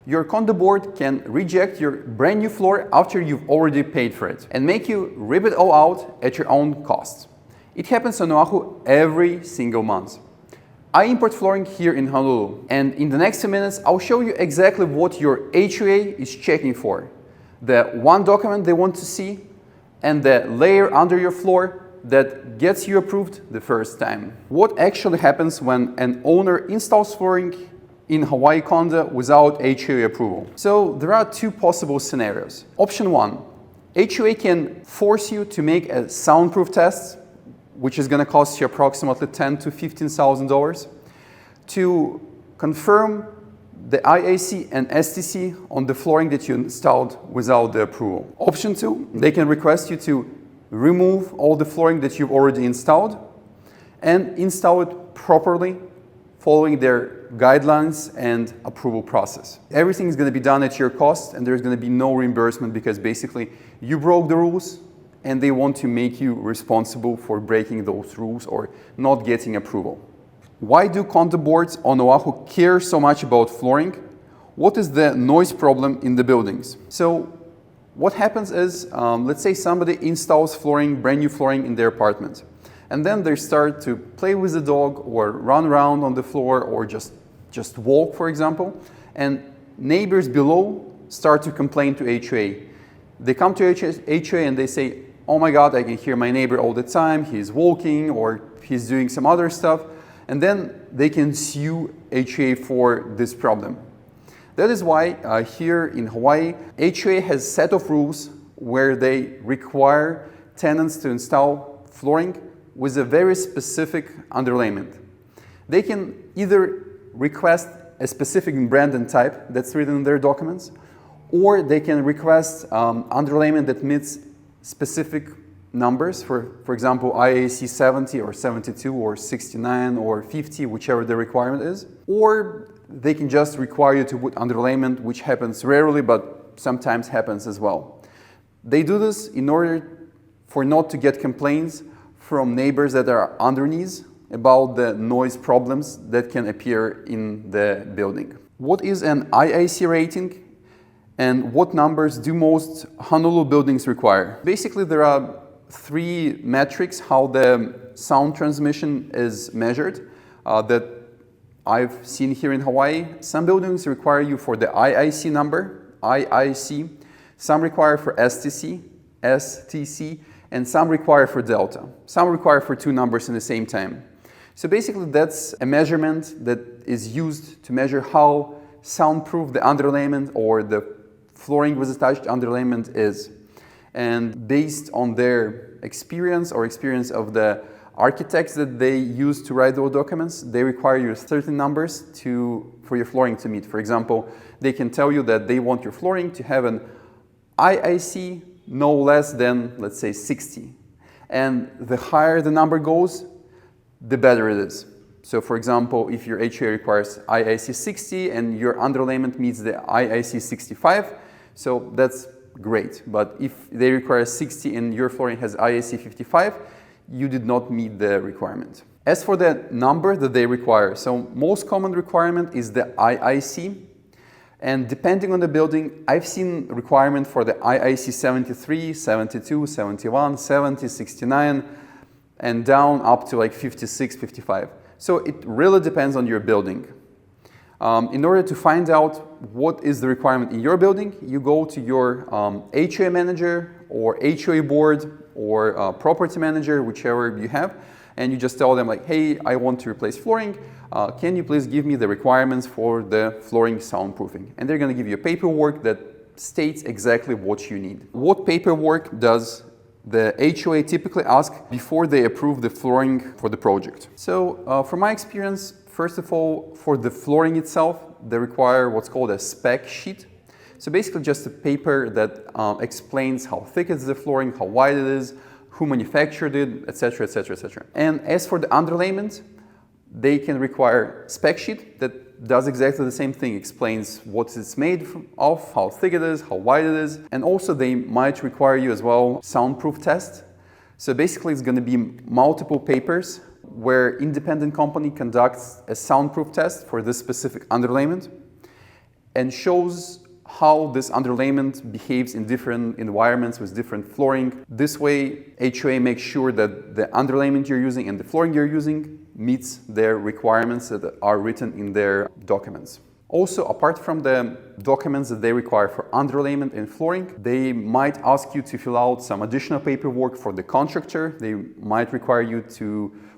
Your condo board can reject your brand new floor after you've already paid for it and make you rip it all out at your own cost. It happens on Oahu every single month. I import flooring here in Honolulu, and in the next 2 minutes I'll show you exactly what your HOA is checking for, the one document they want to see, and the layer under your floor that gets you approved the first time. What actually happens when an owner installs flooring in Hawaii condo without HOA approval? So there are two possible scenarios. Option one, HOA can force you to make a soundproof test, which is going to cost you approximately $10,000 to $15,000, to confirm the IIC and STC on the flooring that you installed without the approval. Option two, they can request you to remove all the flooring that you've already installed and install it properly, following their guidelines and approval process. Everything is going to be done at your cost, and there's going to be no reimbursement because basically you broke the rules and they want to make you responsible for breaking those rules or not getting approval. Why do condo boards on Oahu care so much about flooring? What is the noise problem in the buildings? So what happens is, let's say somebody installs flooring, brand new flooring in their apartment, and then they start to play with the dog or run around on the floor or just walk, for example, and neighbors below start to complain to HOA. They come to HOA and they say, oh my God, I can hear my neighbor all the time, he's walking or he's doing some other stuff, and then they can sue HOA for this problem. That is why here in Hawaii, HOA has a set of rules where they require tenants to install flooring with a very specific underlayment. They can either request a specific brand and type that's written in their documents, or they can request underlayment that meets specific numbers, for example, IIC 70 or 72 or 69 or 50, whichever the requirement is. Or they can just require you to put underlayment, which happens rarely, but sometimes happens as well. They do this in order for not to get complaints from neighbors that are underneath about the noise problems that can appear in the building. What is an IIC rating? And what numbers do most Honolulu buildings require? Basically, there are three metrics how the sound transmission is measured that I've seen here in Hawaii. Some buildings require you for the IIC number, IIC. Some require for STC, STC, and some require for delta. Some require for two numbers in the same time. So basically, that's a measurement that is used to measure how soundproof the underlayment or the flooring with attached underlayment is. And based on their experience or experience of the architects that they use to write those documents, they require you certain numbers for your flooring to meet. For example, they can tell you that they want your flooring to have an IIC no less than, let's say, 60. And the higher the number goes, the better it is. So for example, if your HOA requires IIC 60 and your underlayment meets the IIC 65, so that's great. But if they require 60 and your flooring has IIC 55, you did not meet the requirement. As for the number that they require, so most common requirement is the IIC. And depending on the building, I've seen requirement for the IIC 73, 72, 71, 70, 69, and down up to like 56, 55. So it really depends on your building. In order to find out what is the requirement in your building, you go to your HOA manager or HOA board or property manager, whichever you have, and you just tell them like, hey, I want to replace flooring. Can you please give me the requirements for the flooring soundproofing? And they're going to give you a paperwork that states exactly what you need. What paperwork does the HOA typically ask before they approve the flooring for the project? So from my experience, first of all, for the flooring itself, they require what's called a spec sheet. So basically just a paper that explains how thick is the flooring, how wide it is, who manufactured it, etc., etc., etc. And as for the underlayment, they can require spec sheet that does exactly the same thing, explains what it's made of, how thick it is, how wide it is. And also they might require you as well soundproof test. So basically it's going to be multiple papers where independent company conducts a soundproof test for this specific underlayment. and shows how this underlayment behaves in different environments with different flooring. This way, HOA makes sure that the underlayment you're using and the flooring you're using meets their requirements that are written in their documents. Also, apart from the documents that they require for underlayment and flooring, they might ask you to fill out some additional paperwork for the contractor. They might require you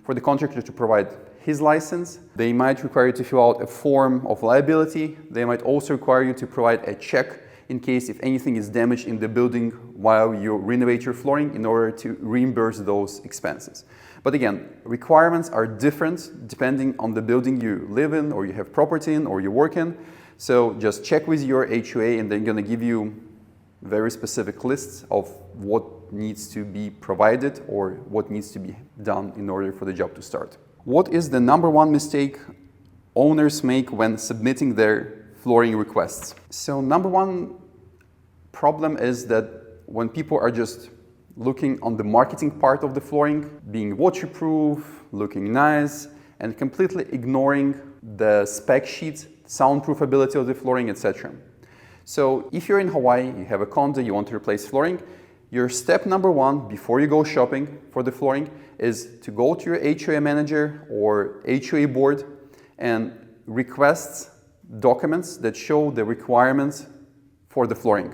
for the contractor to provide his license. They might require you to fill out a form of liability. They might also require you to provide a check in case if anything is damaged in the building while you renovate your flooring in order to reimburse those expenses. But again, requirements are different depending on the building you live in or you have property in or you work in. So just check with your HOA and they're going to give you very specific lists of what needs to be provided or what needs to be done in order for the job to start. What is the number one mistake owners make when submitting their flooring requests? So number one problem is that when people are just looking on the marketing part of the flooring, being waterproof, looking nice, and completely ignoring the spec sheet, soundproof ability of the flooring, etc. So if you're in Hawaii, you have a condo, you want to replace flooring, your step number one before you go shopping for the flooring is to go to your HOA manager or HOA board and request documents that show the requirements for the flooring.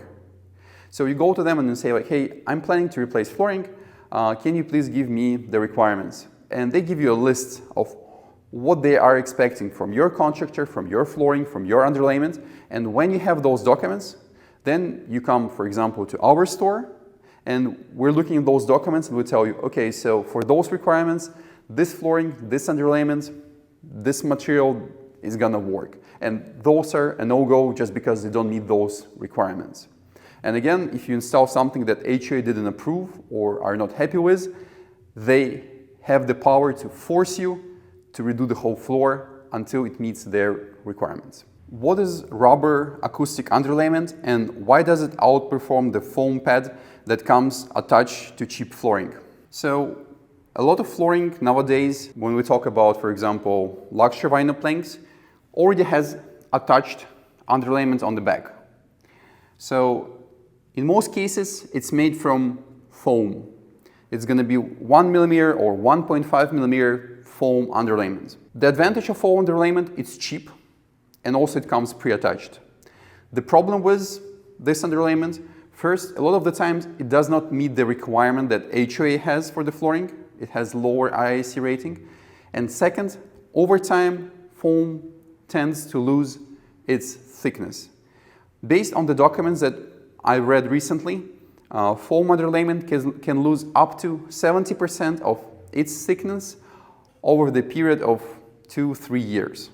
So you go to them and you say like, hey, I'm planning to replace flooring. Can you please give me the requirements? And they give you a list of what they are expecting from your contractor, from your flooring, from your underlayment. And when you have those documents, then you come, for example, to our store and we're looking at those documents and we tell you, okay, so for those requirements, this flooring, this underlayment, this material is gonna work. And those are a no-go just because they don't meet those requirements. And again, if you install something that HOA didn't approve or are not happy with, they have the power to force you to redo the whole floor until it meets their requirements. What is rubber acoustic underlayment and why does it outperform the foam pad that comes attached to cheap flooring? So a lot of flooring nowadays, when we talk about, for example, luxury vinyl planks, already has attached underlayment on the back. So in most cases, it's made from foam. It's going to be 1 millimeter or 1.5 millimeter foam underlayment. The advantage of foam underlayment, it's cheap and also it comes pre-attached. The problem with this underlayment, first, a lot of the times it does not meet the requirement that HOA has for the flooring. It has lower IIC rating. And second, over time, foam tends to lose its thickness. Based on the documents that I read recently, foam underlayment can lose up to 70% of its thickness over the period of 2-3 years.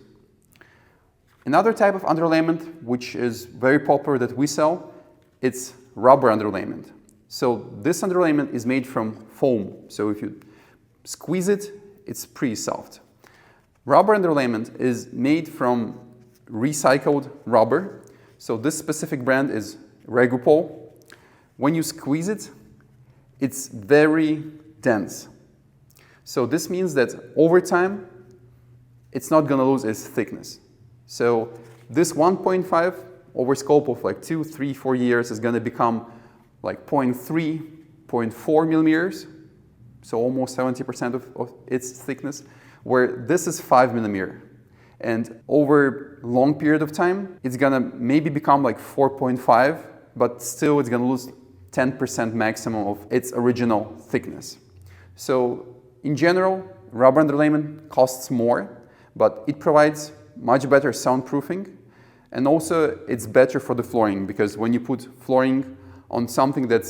Another type of underlayment, which is very popular that we sell, it's rubber underlayment. So this underlayment is made from foam. So if you squeeze it, it's pretty soft. Rubber underlayment is made from recycled rubber. So this specific brand is Regupol. When you squeeze it, it's very dense. So this means that over time, it's not going to lose its thickness. So this 1.5 over scope of like 2, 3, 4 years is going to become like 0.3, 0.4 millimeters. So almost 70% of its thickness, where this is 5 millimeter. And over a long period of time, it's going to maybe become like 4.5, but still it's going to lose 10% maximum of its original thickness. So in general, rubber underlayment costs more, but it provides much better soundproofing. And also it's better for the flooring because when you put flooring on something that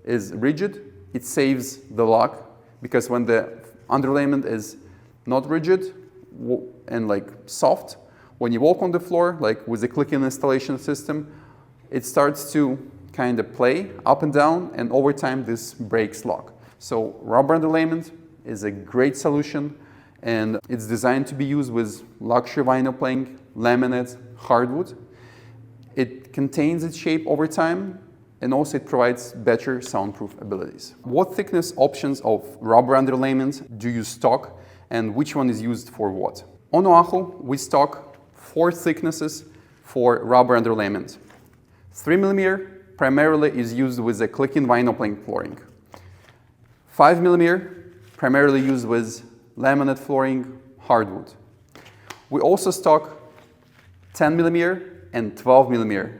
is rigid, it saves the lock because when the underlayment is not rigid and like soft, when you walk on the floor, like with the click-in installation system, it starts to kind of play up and down, and over time this breaks lock. So rubber underlayment is a great solution, and it's designed to be used with luxury vinyl plank, laminate, hardwood. It contains its shape over time, and also it provides better soundproof abilities. What thickness options of rubber underlayment do you stock, and which one is used for what? On Oahu, we stock 4 thicknesses for rubber underlayment. 3mm primarily is used with the click-in vinyl plank flooring. 5mm primarily used with laminate flooring, hardwood. We also stock 10mm and 12mm.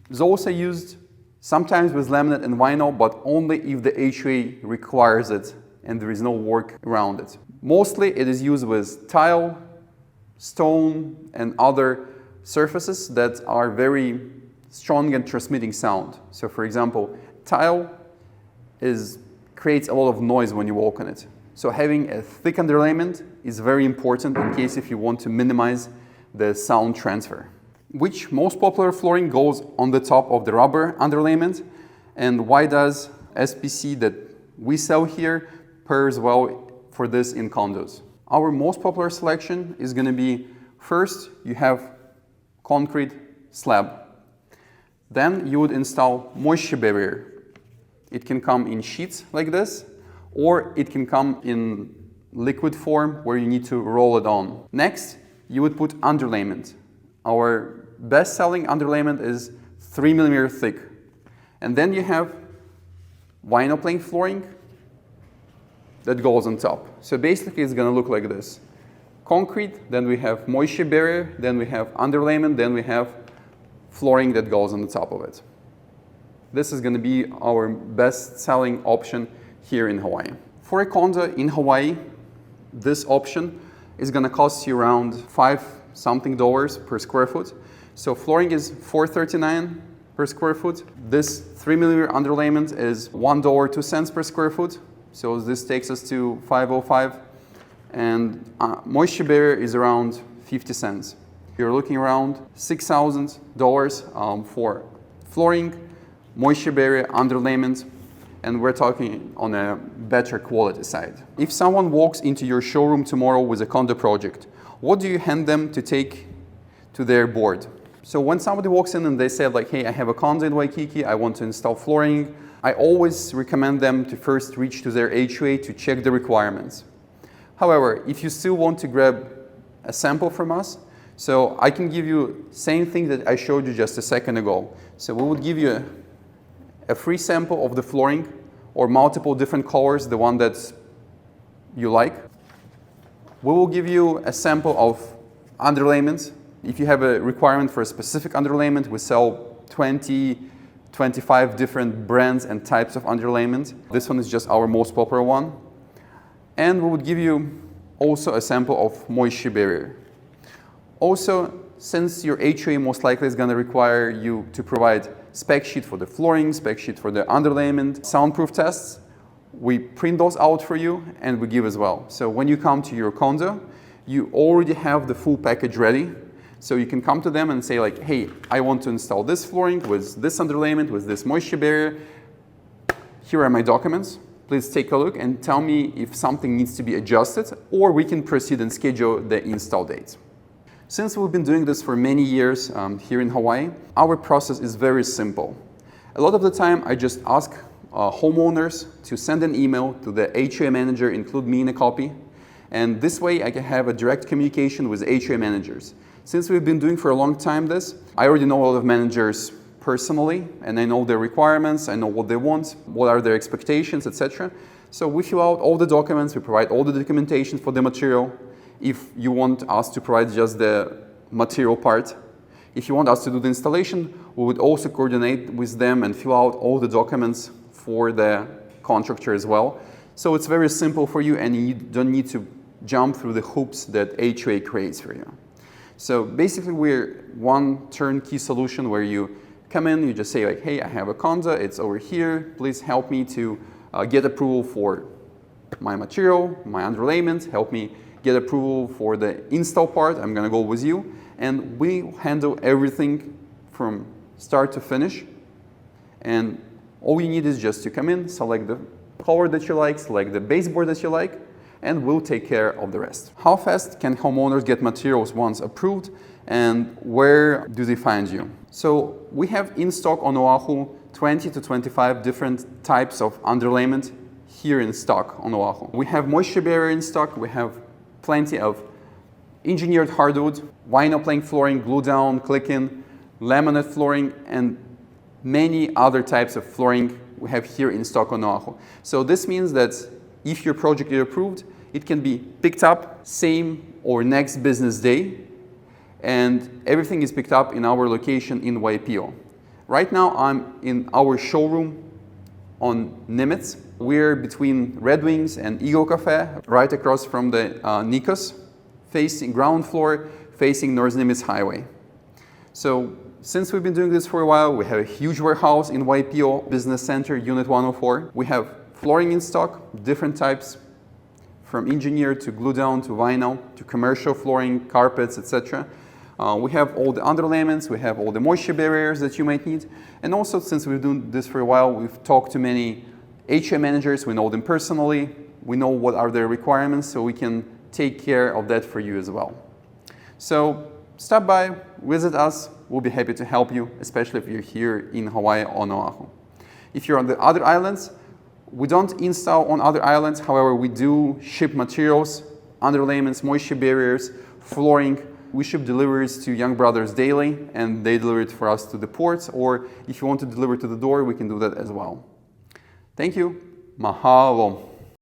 Those are used sometimes with laminate and vinyl, but only if the HOA requires it and there is no work around it. Mostly it is used with tile, stone, and other surfaces that are very strong and transmitting sound. So for example, tile creates a lot of noise when you walk on it. So having a thick underlayment is very important in case if you want to minimize the sound transfer. Which most popular flooring goes on the top of the rubber underlayment, and why does SPC that we sell here pairs well for this in condos? Our most popular selection is going to be, first you have concrete slab. Then you would install moisture barrier. It can come in sheets like this, or it can come in liquid form where you need to roll it on. Next, you would put underlayment. Our best-selling underlayment is 3mm thick. And then you have vinyl plank flooring that goes on top. So basically it's going to look like this. Concrete, then we have moisture barrier, then we have underlayment, then we have flooring that goes on the top of it. This is going to be our best-selling option here in Hawaii. For a condo in Hawaii, this option is going to cost you around $5-something per square foot. So flooring is $4.39 per square foot. This 3mm underlayment is $1.02 per square foot. So this takes us to $5.05. And moisture barrier is around 50 cents. You're looking around $6,000 for flooring, moisture barrier, underlayment, and we're talking on a better quality side. If someone walks into your showroom tomorrow with a condo project, what do you hand them to take to their board? So when somebody walks in and they say like, hey, I have a condo in Waikiki, I want to install flooring, I always recommend them to first reach to their HOA to check the requirements. However, if you still want to grab a sample from us, so I can give you same thing that I showed you just a second ago. So we would give you a free sample of the flooring or multiple different colors, the one that you like. We will give you a sample of underlayment. If you have a requirement for a specific underlayment, we sell 25 different brands and types of underlayment. This one is just our most popular one. And we would give you also a sample of moisture barrier. Also, since your HOA most likely is going to require you to provide spec sheet for the flooring, spec sheet for the underlayment, soundproof tests, we print those out for you and we give as well. So when you come to your condo, you already have the full package ready. So you can come to them and say like, hey, I want to install this flooring with this underlayment, with this moisture barrier. Here are my documents. Please take a look and tell me if something needs to be adjusted, or we can proceed and schedule the install date. Since we've been doing this for many years here in Hawaii, our process is very simple. A lot of the time, I just ask homeowners to send an email to the HOA manager, include me in a copy, and this way I can have a direct communication with HOA managers. Since we've been doing for a long time this, I already know a lot of managers personally, and I know their requirements, I know what they want, what are their expectations, etc. So we fill out all the documents, we provide all the documentation for the material. If you want us to provide just the material part, if you want us to do the installation, we would also coordinate with them and fill out all the documents for the contractor as well. So it's very simple for you and you don't need to jump through the hoops that HOA creates for you. So basically we're one turnkey solution where you come in, you just say like, hey, I have a condo, it's over here, please help me to get approval for my material, my underlayment, help me get approval for the install part, I'm gonna go with you. And we handle everything from start to finish. And all you need is just to come in, select the color that you like, select the baseboard that you like, and we'll take care of the rest. How fast can homeowners get materials once approved, and where do they find you? So we have in stock on Oahu 20 to 25 different types of underlayment here in stock on Oahu. We have moisture barrier in stock, we have plenty of engineered hardwood, vinyl plank flooring, glue down, click-in, laminate flooring, and many other types of flooring we have here in stock on Oahu. So this means that if your project is approved, it can be picked up same or next business day, and everything is picked up in our location in Waipio. Right now I'm in our showroom on Nimitz. We're between Red Wings and Eagle Cafe, right across from the Nikos, facing ground floor, facing North Nimitz Highway. So since we've been doing this for a while, we have a huge warehouse in Waipio Business Center, Unit 104. We have flooring in stock, different types, from engineered to glue down to vinyl to commercial flooring, carpets, etc. We have all the underlayments, we have all the moisture barriers that you might need. And also, since we've been doing this for a while, we've talked to many HOA managers, we know them personally, we know what are their requirements, so we can take care of that for you as well. So stop by, visit us, we'll be happy to help you, especially if you're here in Hawaii on Oahu. If you're on the other islands, we don't install on other islands, however, we do ship materials, underlayments, moisture barriers, flooring. We ship deliveries to Young Brothers daily, and they deliver it for us to the ports, or if you want to deliver to the door, we can do that as well. Thank you. Mahalo.